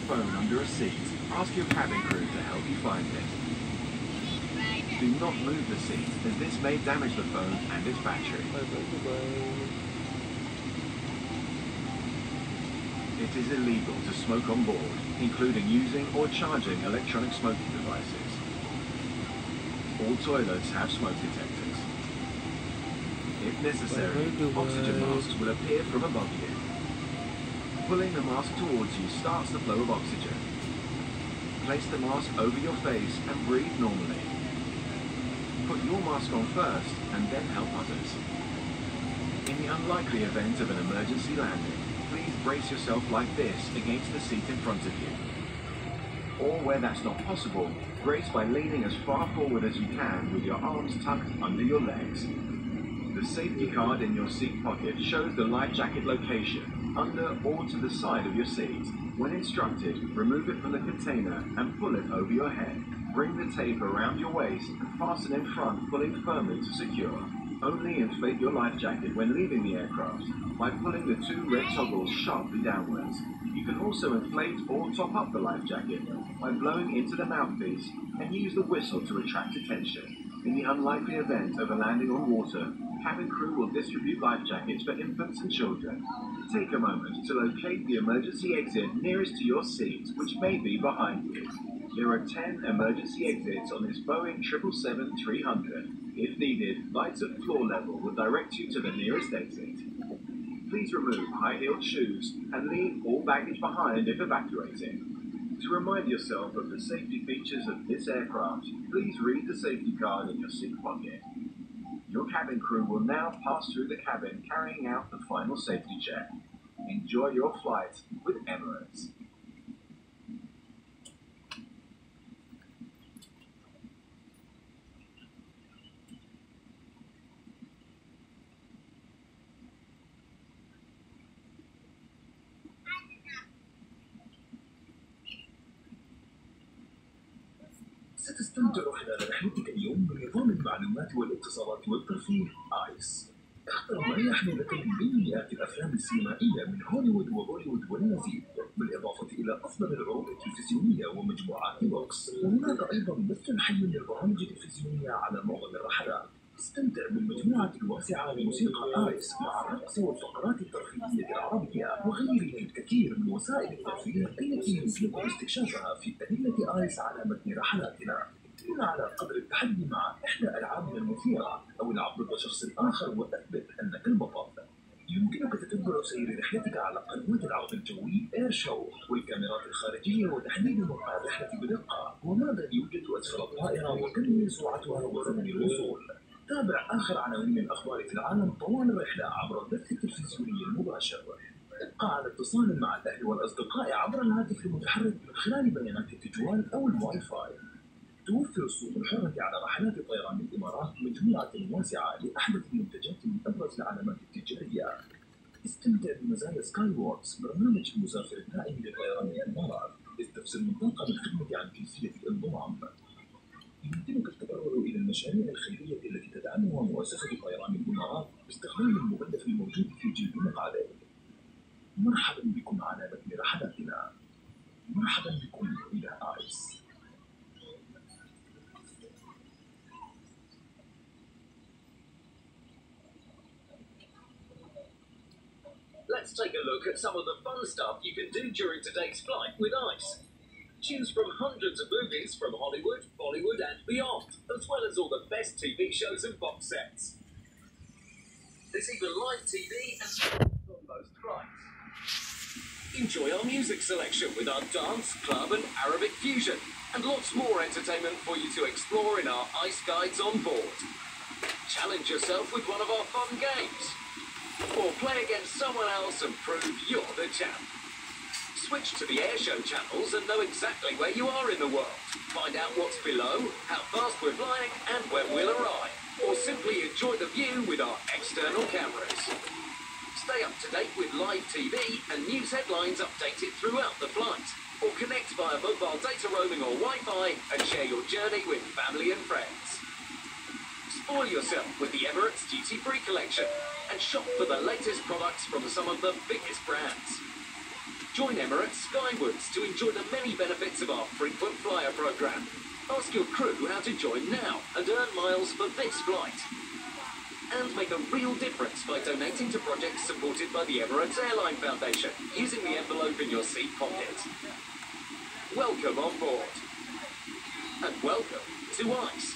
phone under a seat, ask your cabin crew to help you find it. Do not move the seat, as this may damage the phone and its battery. It is illegal to smoke on board, including using or charging electronic smoking devices. All toilets have smoke detectors. If necessary, oxygen masks will appear from above you. Pulling the mask towards you starts the flow of oxygen. Place the mask over your face and breathe normally. Put your mask on first and then help others. In the unlikely event of an emergency landing, please brace yourself like this against the seat in front of you. Or where that's not possible, brace by leaning as far forward as you can with your arms tucked under your legs. The safety card in your seat pocket shows the life jacket location under or to the side of your seat. When instructed, remove it from the container and pull it over your head. Bring the tape around your waist and fasten in front, pulling firmly to secure. Only inflate your life jacket when leaving the aircraft by pulling the two red toggles sharply downwards. You can also inflate or top up the life jacket by blowing into the mouthpiece and use the whistle to attract attention. In the unlikely event of a landing on water, cabin crew will distribute life jackets for infants and children. Take a moment to locate the emergency exit nearest to your seat, which may be behind you. There are 10 emergency exits on this Boeing 777-300. If needed, lights at floor level will direct you to the nearest exit. Please remove high-heeled shoes and leave all baggage behind if evacuating. To remind yourself of the safety features of this aircraft, please read the safety card in your seat pocket. Your cabin crew will now pass through the cabin carrying out the final safety check. Enjoy your flight with Emirates. ستستمتع خلال رحلتك اليوم بنظام المعلومات والاتصالات والترفيه آيس. اختر ما يحمل لك من بين مئات الأفلام السينمائية من هوليوود وبوليوود والمزيد، بالإضافة إلى أفضل العروض التلفزيونية ومجموعات بوكس. وهناك أيضا بث حي للبرامج التلفزيونية على معظم الرحلات. استمتع بالمجموعة الواسعة لموسيقى آيس مع الرقص والفقرات الترفيهية العربية وغيرها الكثير من وسائل الترفيه التي يمكنكم استكشافها في أدلة آيس على متن رحلاتنا. ابتعد على قدر التحدي مع إحدى ألعابنا المثيرة أو العب ضد شخص آخر وأثبت أنك البطل. يمكنك تتبع سير رحلتك على قنوات العرض الجوي اير شو والكاميرات الخارجية وتحديد موقع الرحلة بدقة وماذا يوجد أسفل الطائرة وكم هي سرعتها وزمن الوصول. تابع آخر عناوين الأخبار في العالم طوال الرحلة عبر البث التلفزيوني المباشر. ابقى على اتصال مع الأهل والأصدقاء عبر الهاتف المتحرك من خلال بيانات التجوال أو الواي فاي. توفر السوق الحرة على رحلات طيران الإمارات مجموعة واسعة لأحدث المنتجات من أبرز العلامات التجارية. استمتع بمزايا سكاي ووركس برنامج المسافر الدائم لطيران الإمارات. استفسر من طاقم الخدمة عن كيفية الانضمام. يمكنك التبرع إلى المشاريع الخيرية التي تدعمها مؤسسة طيران الإمارات باستخدام المغلف الموجود في جلد مقعدك. مرحبا بكم على متن رحلاتنا. مرحبا بكم إلى آيس. Let's take a look at some of the fun stuff you can do during today's flight with ICE. Choose from hundreds of movies from Hollywood, Bollywood and beyond, as well as all the best TV shows and box sets. There's even live TV and on most flights. Enjoy our music selection with our dance, club and Arabic fusion, and lots more entertainment for you to explore in our ICE guides on board. Challenge yourself with one of our fun games. Or play against someone else and prove you're the champ. Switch to the airshow channels and know exactly where you are in the world. Find out what's below, how fast we're flying and when we'll arrive. Or simply enjoy the view with our external cameras. Stay up to date with live TV and news headlines updated throughout the flight. Or connect via mobile data roaming or Wi-Fi and share your journey with family and friends. Spoil yourself with the Emirates Duty Free collection and shop for the latest products from some of the biggest brands. Join Emirates Skywards to enjoy the many benefits of our frequent flyer programme. Ask your crew how to join now and earn miles for this flight. And make a real difference by donating to projects supported by the Emirates Airline Foundation using the envelope in your seat pocket. Welcome on board. And welcome to ICE.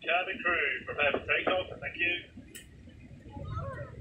Cabin crew, prepare for takeoff. Thank you.